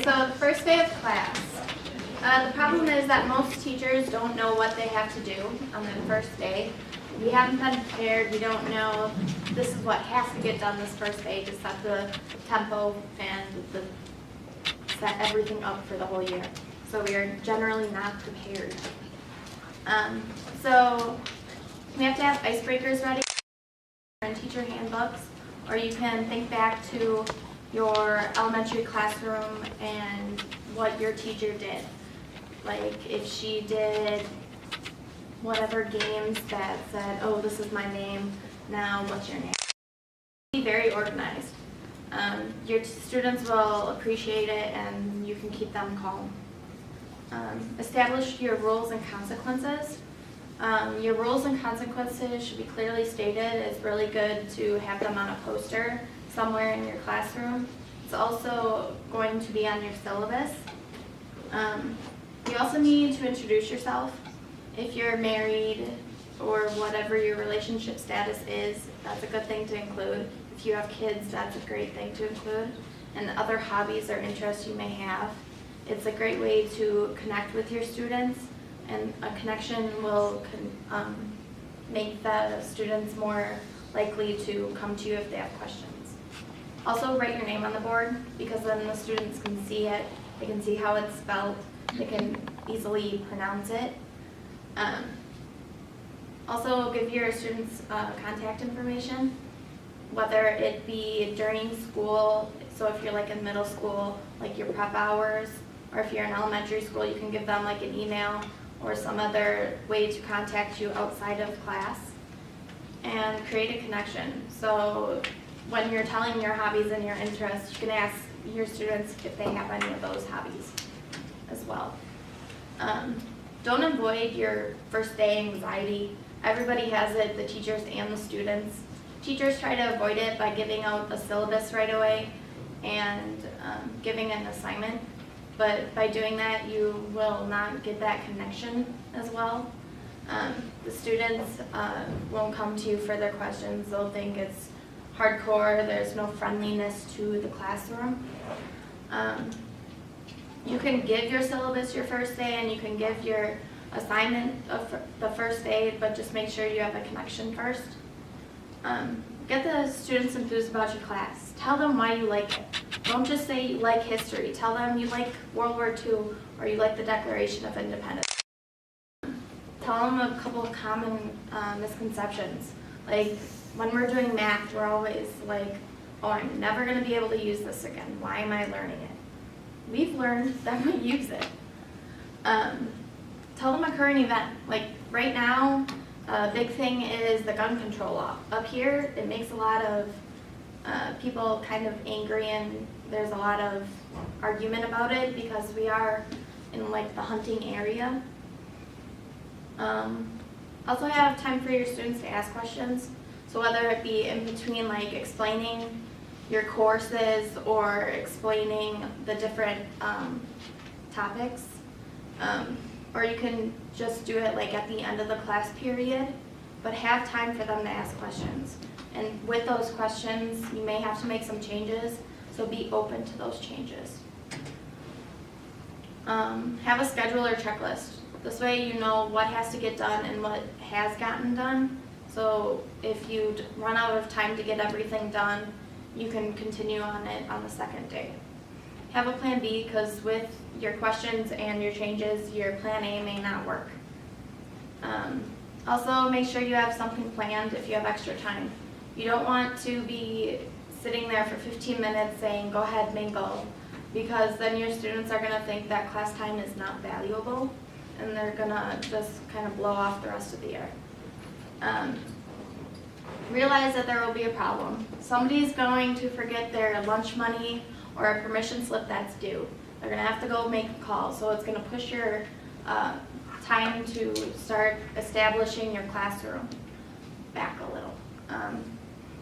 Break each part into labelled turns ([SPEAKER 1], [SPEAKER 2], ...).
[SPEAKER 1] so the first day of class. The problem is that most teachers don't know what they have to do on the first day. We haven't been prepared. We don't know this is what has to get done this first day to set the tempo and set everything up for the whole year. So we are generally not prepared. So we have to have icebreakers ready and teacher handbooks, or you can think back to your elementary classroom and what your teacher did. Like if she did whatever games that said, oh, this is my name, now what's your name? Be very organized. Your students will appreciate it and you can keep them calm. Establish your rules and consequences. Your rules and consequences should be clearly stated. It's really good to have them on a poster somewhere in your classroom. It's also going to be on your syllabus. You also need to introduce yourself. If you're married or whatever your relationship status is, that's a good thing to include. If you have kids, that's a great thing to include. And other hobbies or interests you may have. It's a great way to connect with your students, and a connection will make the students more likely to come to you if they have questions. Also write your name on the board, because then the students can see it, they can see how it's spelled, they can easily pronounce it. Also give your students contact information, whether it be during school, so if you're like in middle school, like your prep hours, or if you're in elementary school, you can give them like an email or some other way to contact you outside of class. And create a connection. So when you're telling your hobbies and your interests, you can ask your students if they have any of those hobbies as well. Don't avoid your first day anxiety. Everybody has it, the teachers and the students. Teachers try to avoid it by giving out a syllabus right away and giving an assignment. But by doing that, you will not get that connection as well. The students won't come to you for their questions. They'll think it's hardcore, there's no friendliness to the classroom. You can give your syllabus your first day and you can give your assignment of the first day, but just make sure you have a connection first. Get the students enthused about your class. Tell them why you like it. Don't just say you like history. Tell them you like World War II or you like the Declaration of Independence. Tell them a couple of common misconceptions. Like when we're doing math, we're always like, oh, I'm never going to be able to use this again. Why am I learning it? We've learned that we use it. Tell them a current event. Like right now, a big thing is the gun control law. Up here, it makes a lot of people kind of angry, and there's a lot of argument about it because we are in like the hunting area. Also have time for your students to ask questions. So whether it be in between like explaining your courses or explaining the different topics, or you can just do it like at the end of the class period, but have time for them to ask questions. And with those questions, you may have to make some changes, so be open to those changes. Have a schedule or checklist. This way you know what has to get done and what has gotten done. So if you run out of time to get everything done, you can continue on it on the second day. Have a plan B, because with your questions and your changes, your plan A may not work. Also, make sure you have something planned if you have extra time. You don't want to be sitting there for 15 minutes saying, go ahead, mingle, because then your students are going to think that class time is not valuable, and they're going to just kind of blow off the rest of the year. Realize that there will be a problem. Somebody's going to forget their lunch money or a permission slip that's due. They're going to have to go make a call, so it's going to push your time to start establishing your classroom back a little.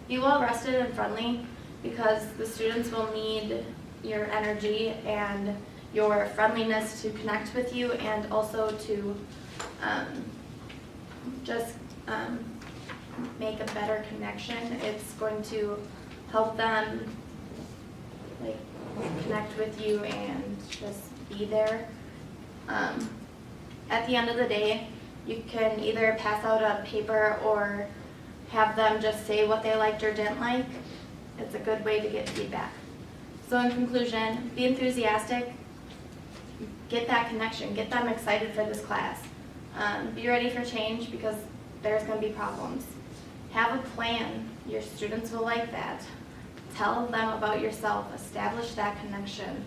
[SPEAKER 1] Be well rested and friendly, because the students will need your energy and your friendliness to connect with you, and also to make a better connection. It's going to help them like connect with you and just be there. At the end of the day, you can either pass out a paper or have them just say what they liked or didn't like. It's a good way to get feedback. So in conclusion, be enthusiastic, get that connection, get them excited for this class. Be ready for change because there's going to be problems. Have a plan. Your students will like that. Tell them about yourself. Establish that connection.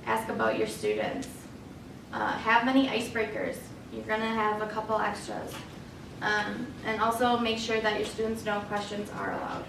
[SPEAKER 1] Ask about your students. Have many icebreakers. You're going to have a couple extras. And also make sure that your students know questions are allowed.